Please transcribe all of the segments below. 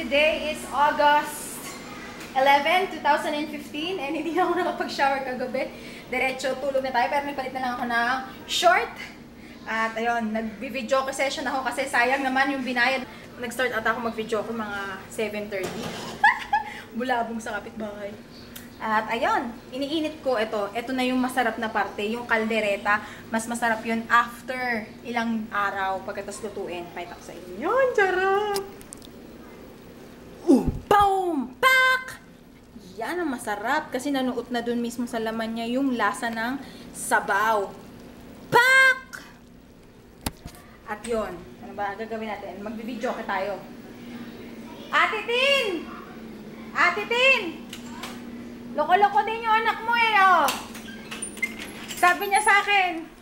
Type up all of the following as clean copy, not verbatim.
Today is August 11, 2015 and hindi na ako nakapag-shower kagabi. Diretso tulog na tayo pero nagpalit na lang ako ng short. At ayun, nag-video ko session ako kasi sayang naman yung binayad. Nag-start ata ako mag-video ko mga 7:30. Bulabong sa kapitbahay. At ayun, iniinit ko ito. Ito na yung masarap na parte, yung kaldereta. Mas masarap yun after ilang araw pagkatapos lutuin. Pakita ko sa inyo. Yan, charap! Boom! Pak! Yan ang masarap kasi nanuot na dun mismo sa laman niya yung lasa ng sabaw. Pak! At yun, ano ba gagawin natin? Magbi-video tayo. Ate Tin! Ate Tin! Loko-loko din yung anak mo eh, oh. Sabi niya sa akin,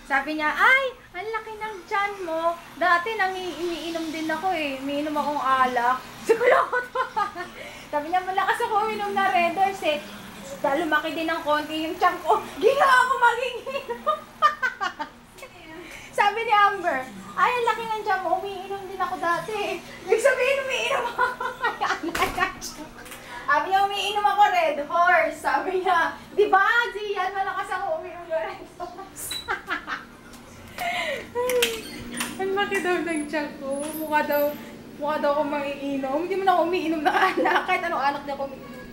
sabi niya, ay, ang laki ng tiyan mo. Dati umiinom din ako eh. Umiinom akong alak. Sigulokot pa. Sabi niya, malakas ako uminom na Red Horse eh. Lumaki din ng konti yung tiyan ko. Ginawa ako mag-iinom. Sabi ni Amber, ay, ang laki ng tiyan mo. Umiinom din ako dati. Ibig sabihin, umiinom ako. Sabi niya, umiinom ako Red Horse. Sabi niya, di ba, Zian, malakas ako umiinom na Red Horse. Ang laki daw ng tiyan ko. Mukha daw ako maiinom. Hindi mo na ako umiinom ng anak. Kahit anong anak niya ako umiinom.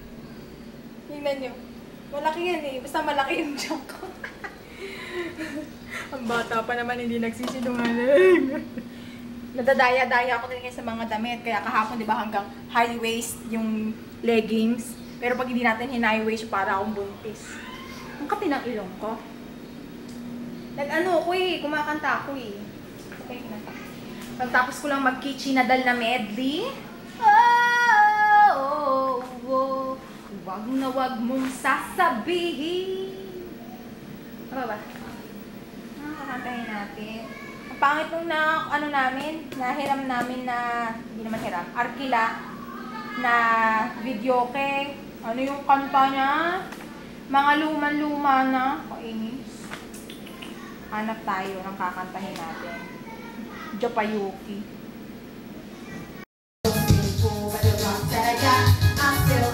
Tingnan niyo. Malaki yan eh. Basta malaki yung tiyan ko. Ang bata pa naman hindi nagsisinungaling. Nadadaya-daya ako talaga sa mga damit. Kaya kahapon, di ba, hanggang high waist yung leggings. Pero pag hindi natin high waist, para akong buntis. Ang kati ng ilong ko. Nag-ano ko eh, kumakanta ako eh. Okay, kinanta. Pagtapos ko lang mag-kitchinadal na medley. Oh, wag na wag mong sasabihin. Ano ba? Kakantahin natin. Ang pangit nung nahiram namin na, hindi naman hiram, Arkila, na videoke. Ano yung kanta niya? Mga luman-luma na. Kainis. Hanap tayo ng kakantahin natin. Japayuki.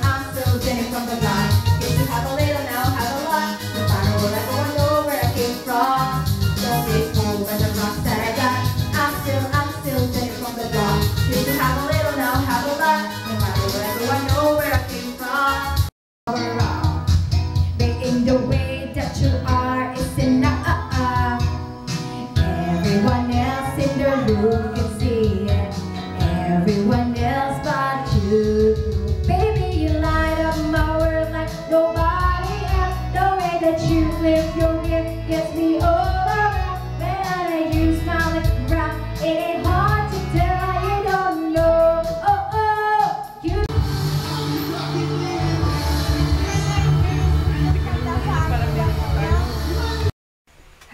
I'm still Jenny from the block. If you have a little now, have a lot. No matter where I go, I know where I came from. Don't be fooled by the rocks that I got. I'm still Jenny from the block. If you have a little now, have a lot. No matter where I go, I know where I came from. In the way that you are is enough. Everyone else in the room can see it. Everyone else but you. Baby, you light up my world like nobody else. The way that you live your gift gets me over. When you smile and round, it ain't hard to tell. You don't know. You.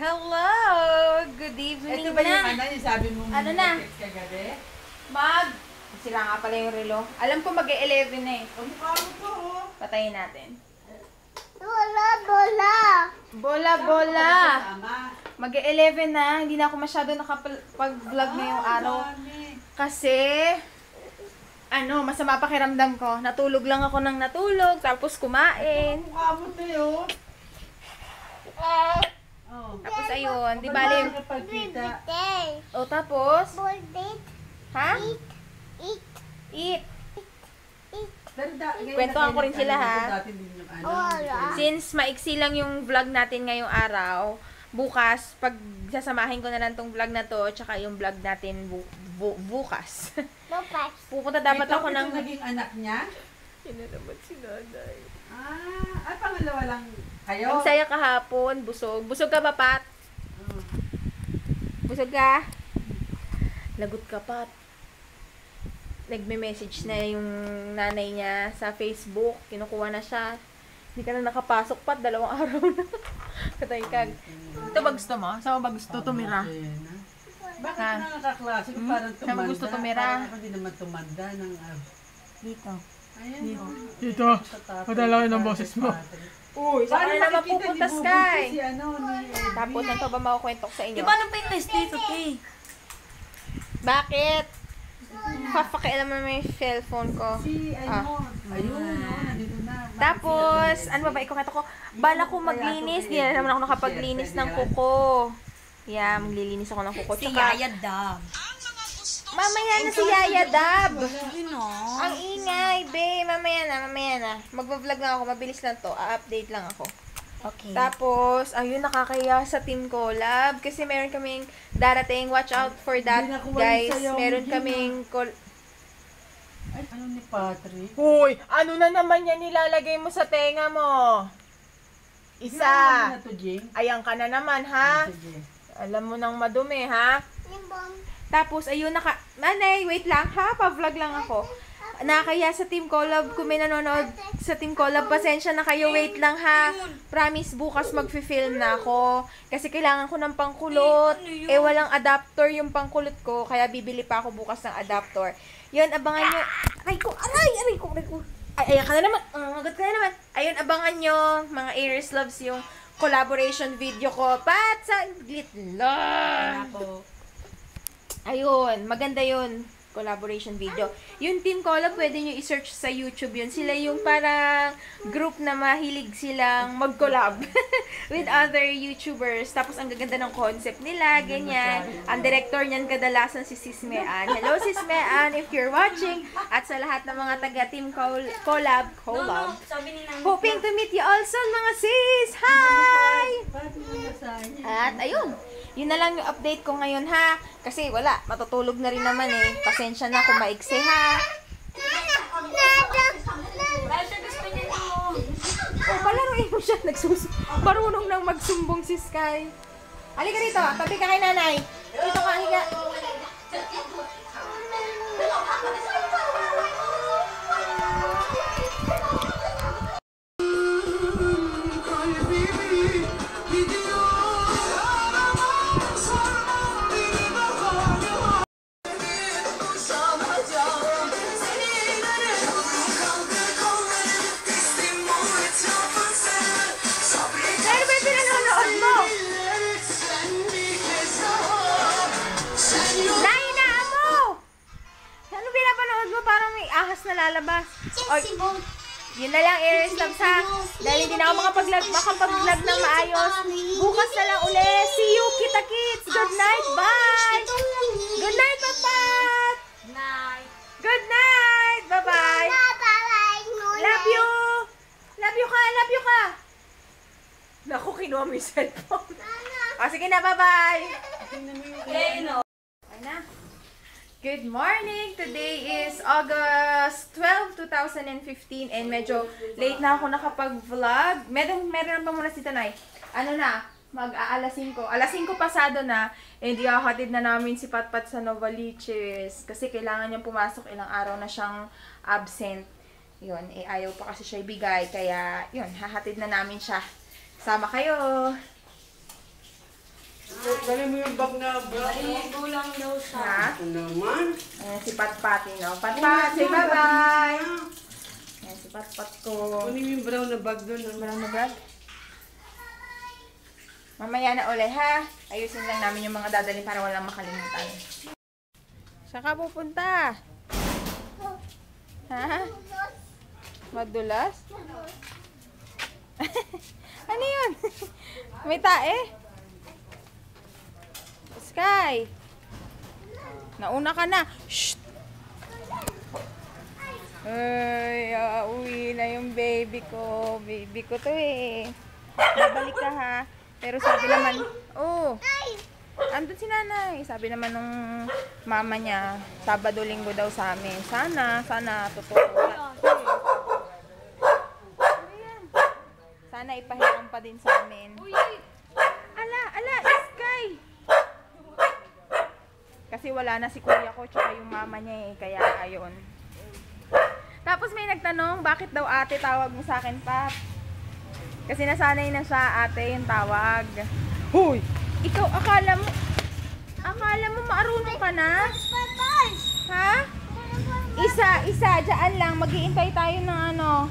Hello! Good evening. Ito ba yung yung sabi mo ano na? Sira nga pala yung relo. Alam ko mag-11 na eh. Ang mukha mo to, oh. Patayin natin. Bola. Mag-11 na. Hindi na ako masyado nakapag-vlog ngayong araw. Kasi, masama pakiramdam ko. Natulog lang ako ng natulog. Tapos kumain. Ang mukha mo to, oh. Tapos ayun. Di bali. O tapos? Ha? Eat. Kwentuhan ko rin sila ha. Since maiksi lang yung vlog natin ngayong araw, bukas, pag sasamahin ko na lang tong vlog na to, tsaka yung vlog natin bukas. Pupunta dapat ako ng... Ito naging anak niya? Sino naman si nanay? Ay, pangalawa lang kayo? Ang saya kahapon, busog. Busog ka ba, Pat? Busog ka? Lagot ka, Pat. Nagme-message na yung nanay niya sa Facebook. Kinukuha na siya. Hindi ka na nakapasok, Pat. 2 araw na. Katay ka. Ito ba gusto mo? Saan mo ba gusto tumira? Bakit na nakaklase? Parang tumanda. Saan mo gusto tumira? Parang hindi naman tumanda ng... Dito. Ayan, Dito. Padala ng boses mo. Uy, saan ka na naman pupunta, Sky? Tapos, Tapos, ano ba makukwento ko sa inyo? Di ba nang painless dito, te? Bakit? Papakialam mo yung cellphone ko. Si, ano, ayun, nandito na. Tapos, ano ba ba, ikukita ko, bala ko maglinis, di na naman ako nakapaglinis ng kuko. Yeah, maglilinis ako ng kuko. Si Tsaka, Yaya Dab. mamaya na si Yaya Dab. Yun o. Ang ingay, be. Mamaya na. Magbablog lang ako, mabilis lang to. A-update lang ako. Okay. Tapos, ayun, nakakaya sa Team Collab. Kasi meron kaming darating. Watch out for that, Hindi na kumain guys. sa'yo, Meron hindi kaming... Ay, ano ni Patrick? Hoy! Ano na naman yan nilalagay mo sa tenga mo? Ano na to, Jing? Ayan ka na naman, ha? Sige. Alam mo nang madumi, ha? Tapos, ayun, Nanay, wait lang, ha? Pa-vlog lang ako. Nakakaya sa Team Collab, kung may nanonood sa Team Collab, pasensya na kayo, wait lang, ha? Promise, bukas mag-film na ako. Kasi kailangan ko ng pangkulot. Walang adapter yung pangkulot ko, kaya bibili pa ako bukas ng adapter. Yun, abangan nyo. Aray ko. Ay, ayan ka na naman. Agad ka na naman. Ayun, abangan nyo, mga Aries Loves, yung collaboration video ko. Pat sa lang. Ayun, maganda yun. Collaboration video. Yung Team Collab, pwede nyo i-search sa YouTube yun. Sila yung parang group na mahilig silang mag-collab with other YouTubers. Tapos, ang gaganda ng concept nila, ganyan. Ang director niyan kadalasan si Sis Mean. Hello, Sis Mean, if you're watching. At sa lahat ng mga taga-Team Collab, hoping to meet you also, mga sis! Hi! At, ayun. Yun na lang yung update ko ngayon, ha? Kasi wala, matutulog na rin naman eh. Pasensya na kung maiksi, ha? Palaruin mo siya. Marunong nang magsumbong si Sky. Halika rito, tabi ka kay nanay. Dito ka, higa. Na lalabas. Oy, yun na lang, Aries Loves, ha? Dahil hindi na ako makapag-vlog ng maayos. Bukas na lang uli. See you, kita-kits. Good night, bye! Good night, Papat! Good night! Bye-bye! Love you! Love you ka! Naku, kinuha mo yung cellphone. O, sige na, bye-bye! Ay na. Good morning! Today is August 12, 2015 and medyo late na ako nakapag-vlog. Meron pa muna si Tanay. Ano na? Mag-aalas 5. Alas 5 pasado na. And ihahatid na namin si Patpat sa Novaliches. Kasi kailangan niyang pumasok. Ilang araw na siyang absent. Yun, ayaw pa kasi siya ibigay. Kaya, yun, hahatid na namin siya. Sama kayo! Dali mo yung bag na bra. Gulang daw siya. Ha? Ito naman. Ayan si Patpat, no? Patpat, say bye-bye! Ayan si Patpat ko. Kunin mo yung brown na bag doon. Brown na bag? Mamaya na uli, ha? Ayusin lang namin yung mga dadalhin para walang makalimutan. Saan ka pupunta? Ha? Madulas? Ano yun? May tae? Sky! Nauna ka na! Shh! Ay, uwi na yung baby ko. Baby ko to eh. Babalik ka, ha? Pero sabi naman, andun si nanay. Sabi naman nung mama niya, Sabado, Linggo daw sa amin. Sana, totoo. Sana ipahiram pa din sa amin. Ala, Sky! Kasi wala na si kuya ko, tsaka yung mama niya eh. Kaya, ayun. Tapos may nagtanong, bakit daw ate tawag mo sa akin, Pap? Kasi nasanay na siya, ate, yung tawag. Hoy! Ikaw, akala mo marunong ka na? Ha? Isa, dyan lang. Mag-iintay tayo ng ano.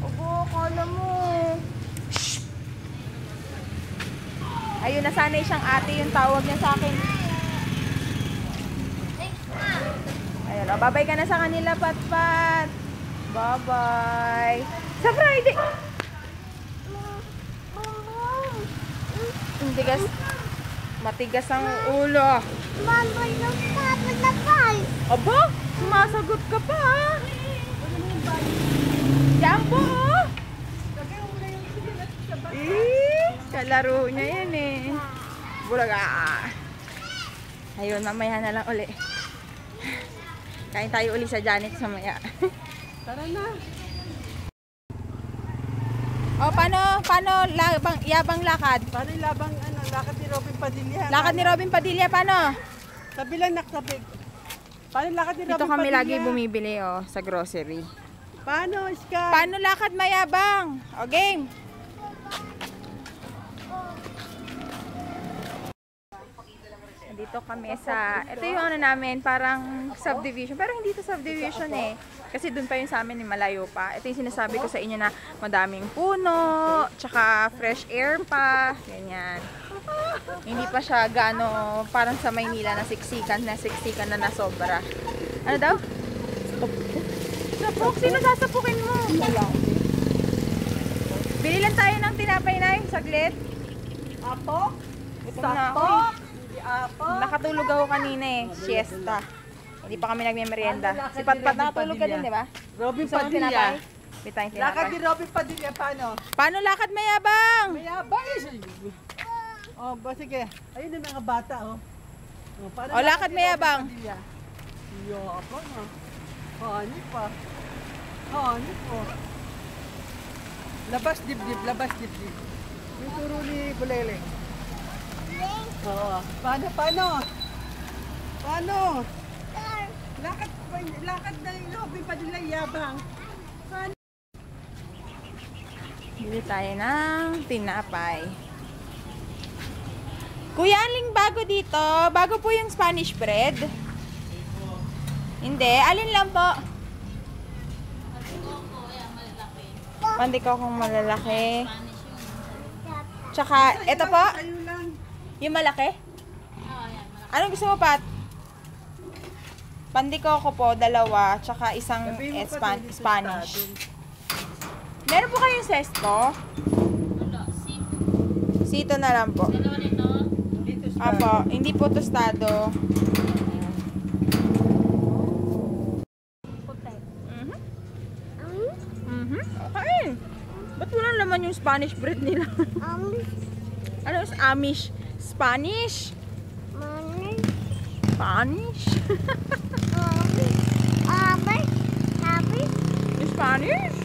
Opo, akala mo. Shh! Ayun, nasanay siyang ate yung tawag niya sa akin. Ayun, oh, bye-bye ka na sa kanila, Pat-Pat. Bye-bye. Sa Friday. Matigas. Matigas ang ulo. Aba, sumasagot ka pa, ha? Yan po, oh. Kalaro niya yan, eh. Bulaga. Ayun, mamaya na lang uli. Kain tayo uli sa Janet sa maya. Tara na. O, paano yabang lakad? Paano yung lakad ni Robin Padilla? Lakad ni Robin Padilla, paano? Sabi lang naksabi. Paano yung lakad ni Robin Dito kami Padilla? lagi bumibili, oh, sa grocery. Paano, Sky? Paano lakad mayabang? O, game! Dito kami sa, ito yung ano namin, parang subdivision. Pero hindi to subdivision eh. Kasi dun pa yung sa amin, malayo pa. Ito yung sinasabi ko sa inyo na madaming puno, tsaka fresh air pa, ganyan. Hindi pa siya gaano, parang sa Maynila na siksikan na nasobra. Ano daw? Sapok? Sino sasapukin mo? Bili lang tayo ng tinapay na yung saglit. Apo? Gutom na ako eh. Nakatulog ako kanina eh, siesta. Hindi pa kami nagme-merienda. Si Pat-Pat nakatulog ka din, di ba? Robin Gusto mo Padilla. tinapay? Bitay Lakad tinapay. ni Robin Padilla, paano? Paano lakad mayabang? Mayabang eh. Oh, sige. Ayun yung mga bata, oh. Paano O, lakad ni mayabang. Robin Padilla? Yabang, ah. Hani pa. Hani po. Labas dibdib, labas dibdib. Yung turo ni Buleleng. Oo. Paano? Lakad na yung Robin Padilla, yabang. Bili tayo ng tinapay. Kuya, aling bago dito? Bago po yung Spanish bread? Hindi. Alin lang po? Pandikokong malalaki. Tsaka, ito po? Tayo lang. Yung malaki? Anong gusto mo, Pat? Pandikoko po, dalawa, tsaka isang Sabihin mo pa din sa Spanish. estado. Meron po kayong sesto? Sito na lang po. Dito sa Apo, hindi po tostado. Okay. Ba't walang laman yung Spanish bread nila? Ano is Amish? Spanish? Spanish? Yung Spanish?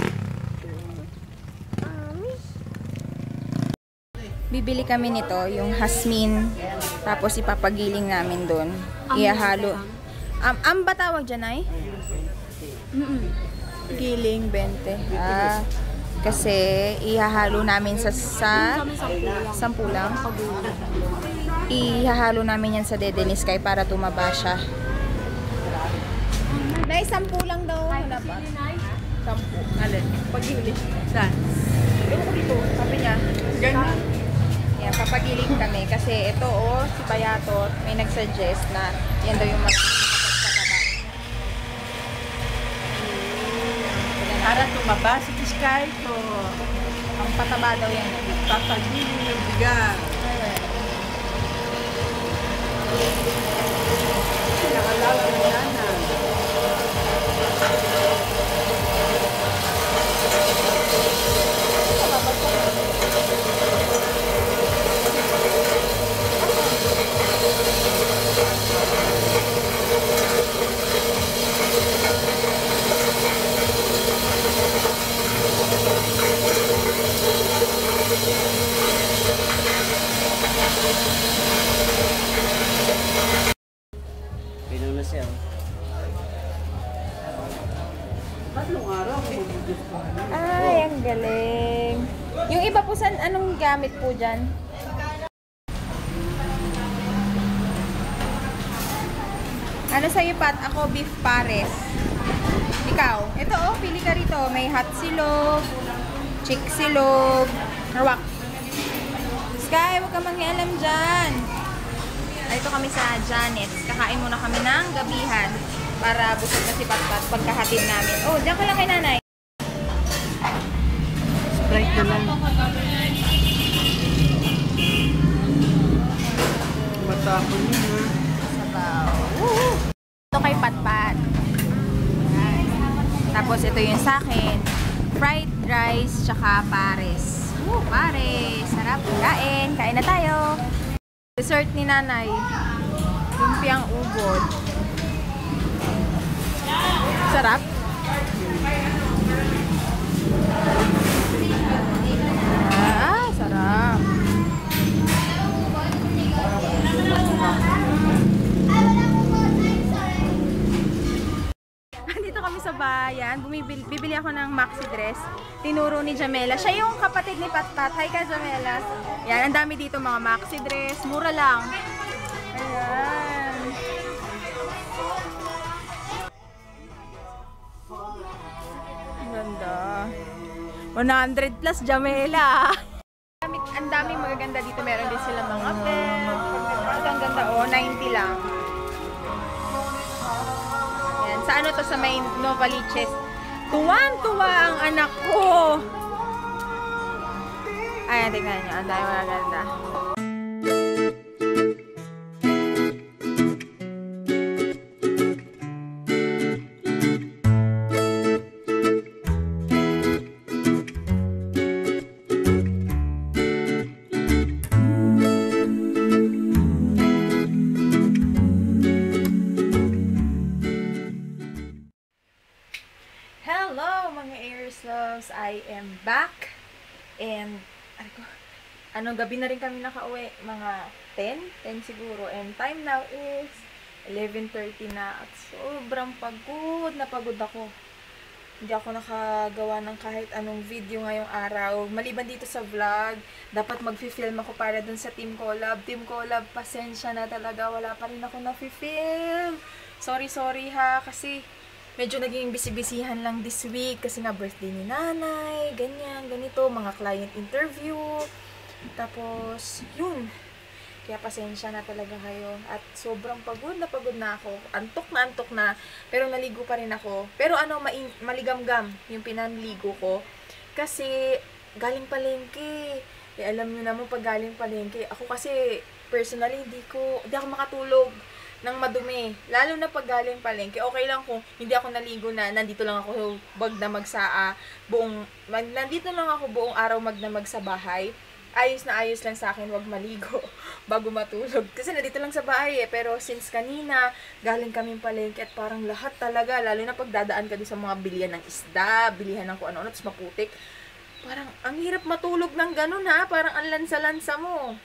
Bibili kami nito, yung hasmin. Tapos ipapagiling namin doon. Ihahalo. Am ba tawag dyan ay? Giling, 20. Kasi ihahalo namin sa sampulang. Ihahalo namin yan sa Dedenis kay para tumaba siya. Nay, 10 lang daw. Wala ba? 10. alin? Pagiling. Saan? Ewan ko dito. Sabi niya. Ganun. Yan, papagiling kami. Kasi ito, oh, si Bayatot, may nagsuggest na yan daw yung makapagpataba. Para tumaba si Sky to. Ang pataba daw yan. Papagilin yung bigat. Nakalala mo na na. Pinuno na siya. Tatlong araw, bubudus ko. Ay, ang galing. Yung iba po, anong gamit po dyan? Ano sa'yo, Pat? Ako, beef pares. Ikaw? Ito, oh, pili ka rito. May hot silog, chick silog, rawak. Sky, huwag ka mangialam dyan. Dito kami sa Janet's. Kakain muna kami ng gabihan. Para busog na si Patpat pagkahatid namin. Oh, diyan ka lang kay nanay. Sprite na lang. Matapon yun ha. Sabaw. Ito kay Patpat. Tapos ito yung sa akin. Fried rice tsaka pares. Pares. Sarap. Kain. Kain na tayo. Dessert ni nanay. Lumpiang ubod. Sarap. Sarap. Dito kami sa bayan. Bibili ako ng maxi dress. Tinuro ni Jamela. Siya yung kapatid ni Patpat. Hi ka, Jamela. Yan, ang dami dito mga maxi dress. Mura lang. Ayan. Ganda. 100 plus, Jamela. Ang daming magaganda dito. Meron din sila mga belt. Ang ganda, 90 lang. Yan. Sa ano to, sa may Novaliches. Tuwan-tuwa ang anak ko. Ayan, tingnan nyo. Ang daming magaganda. I am back and gabi na rin kami nakauwi, mga 10 siguro, and time now is 11:30 na at sobrang pagod na pagod ako. Hindi ako nakagawa ng kahit anong video ngayong araw, maliban dito sa vlog. Dapat mag-film ako para dun sa Team Collab. Pasensya na talaga, wala pa rin ako na-film. Sorry ha, kasi medyo naging busy-busyhan lang this week kasi nga birthday ni nanay, ganyan, ganito, mga client interview. Tapos, yun. Kaya pasensya na talaga kayo. At sobrang pagod na ako. Antok na. Pero naligo pa rin ako. Pero maligamgam yung pinanligo ko. Kasi galing palengke. Alam nyo naman pag galing palengke. Ako kasi personally hindi ako makatulog ng madumi. Lalo na pag galing palengke. Okay lang kung hindi ako naligo na nandito lang ako magdamag sa nandito lang ako buong araw magdamag sa bahay. Ayos lang sa akin wag maligo bago matulog. Kasi nandito lang sa bahay pero since kanina galing kaming palengke at parang lahat talaga, lalo na pag dadaan ka doon sa mga bilihan ng isda, bilihan ng kung ano-ano, tapos maputik. Parang ang hirap matulog ng ganun ha. Parang ang lansa-lansa mo.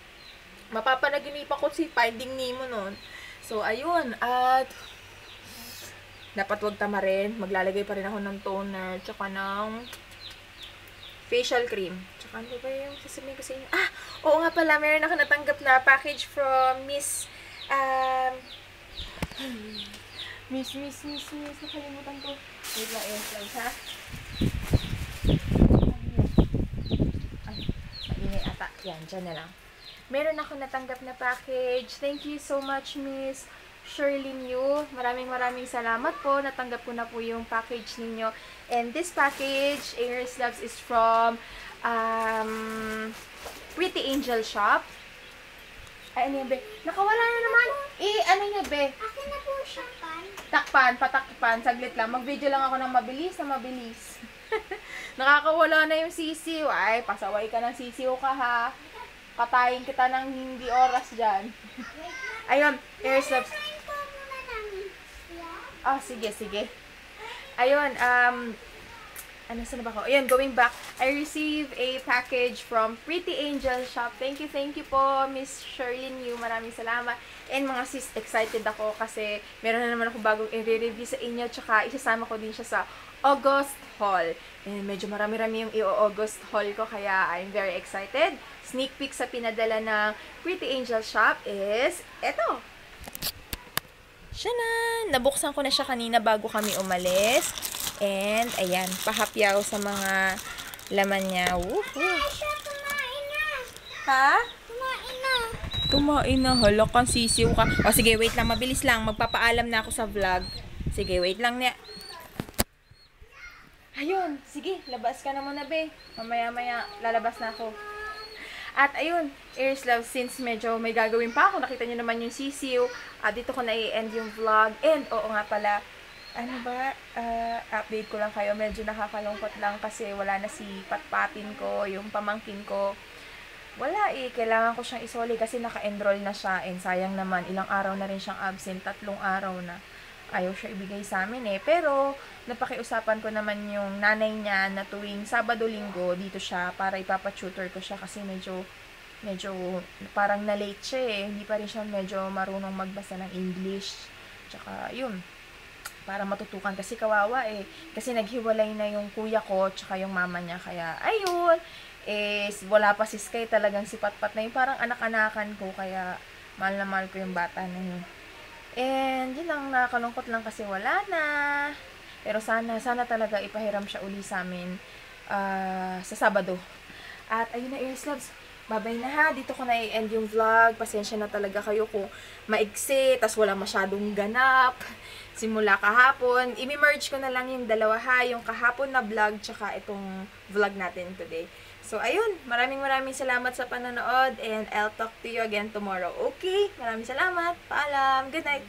Mapapanaginipan ko si Finding Nemo nun. So, ayun. At dapat wag tamarin. Maglalagay pa rin ako ng toner. Tsaka ng facial cream. Tsaka ano ba yung sasabihin ko sa inyo? Oo nga pala. Meron ako natanggap na package from Miss... Miss. Nakalimutan ko. Wait lang, ha? Ay, maingay ata. Yan, dyan na lang. Meron ako natanggap na package. Thank you so much, Miss Shirley New. Maraming salamat po. Natanggap ko na po yung package ninyo. And this package, Aries Loves, is from Pretty Angel Shop. Ay, ano yun, be? Nakawala na naman. Ano yun, be? Akin na po siya, patakpan. Saglit lang. Mag-video lang ako ng mabilis. Nakakawala na yung sisiw. Ay, pasaway ka ng sisiw ka, ha? Patayin kita ng hindi oras dyan. Ayun, Aries Loves. Sige. Ayun, saan ba ako? Ayun, going back. I received a package from Pretty Angel Shop. Thank you po, Miss Shirley New. Maraming salamat. And mga sis, excited ako kasi meron na naman ako bagong i-review sa inyo. Tsaka isasama ko din siya sa August haul. And medyo marami-rami yung i-August haul ko kaya I'm very excited. Sneak peek sa pinadala ng Pretty Angel Shop is eto. Siya na! Nabuksan ko na siya kanina bago kami umalis. And ayan, pahapyaw sa mga laman niya. Kumain na. Ha? Kumain na. Hala kang sisiw ka. O sige, wait lang, mabilis lang. Magpapaalam na ako sa vlog. Sige, wait lang niya. Ayun, sige, labas ka na muna, be. Mamaya-maya, lalabas na ako. At ayun, Aries Love, since medyo may gagawin pa ako, nakita niyo naman yung sisiw, dito ko na i-end yung vlog. And, oo nga pala, update ko lang kayo, medyo nakakalungkot lang kasi wala na si Patpatin ko, yung pamangkin ko. Wala kailangan ko siyang isoli kasi naka-enroll na siya, and sayang naman, ilang araw na rin siyang absent, 3 araw na. Ayaw siya ibigay sa amin pero napakiusapan ko naman yung nanay niya na tuwing Sabado-Linggo dito siya para ipapatutor ko siya kasi medyo parang na-late siya hindi pa rin siya medyo marunong magbasa ng English. Tsaka yun, para matutukan kasi kawawa kasi naghiwalay na yung kuya ko tsaka yung mama niya, kaya ayun, wala pa si Sky, talagang si Patpat na yung parang anak-anakan ko, kaya mahal na mahal ko yung bata na yun. And yun lang, nakakalungkot lang kasi wala na. Pero sana talaga ipahiram siya uli sa amin sa Sabado. At ayun na, Aries Loves, babay na ha. Dito ko na i-end yung vlog. Pasensya na talaga kayo kung maigsi, tas wala masyadong ganap simula kahapon. I-merge ko na lang yung dalawa ha, yung kahapon na vlog tsaka itong vlog natin today. So ayun, maraming salamat sa panonood, and I'll talk to you again tomorrow. Okay? Maraming salamat. Paalam. Good night.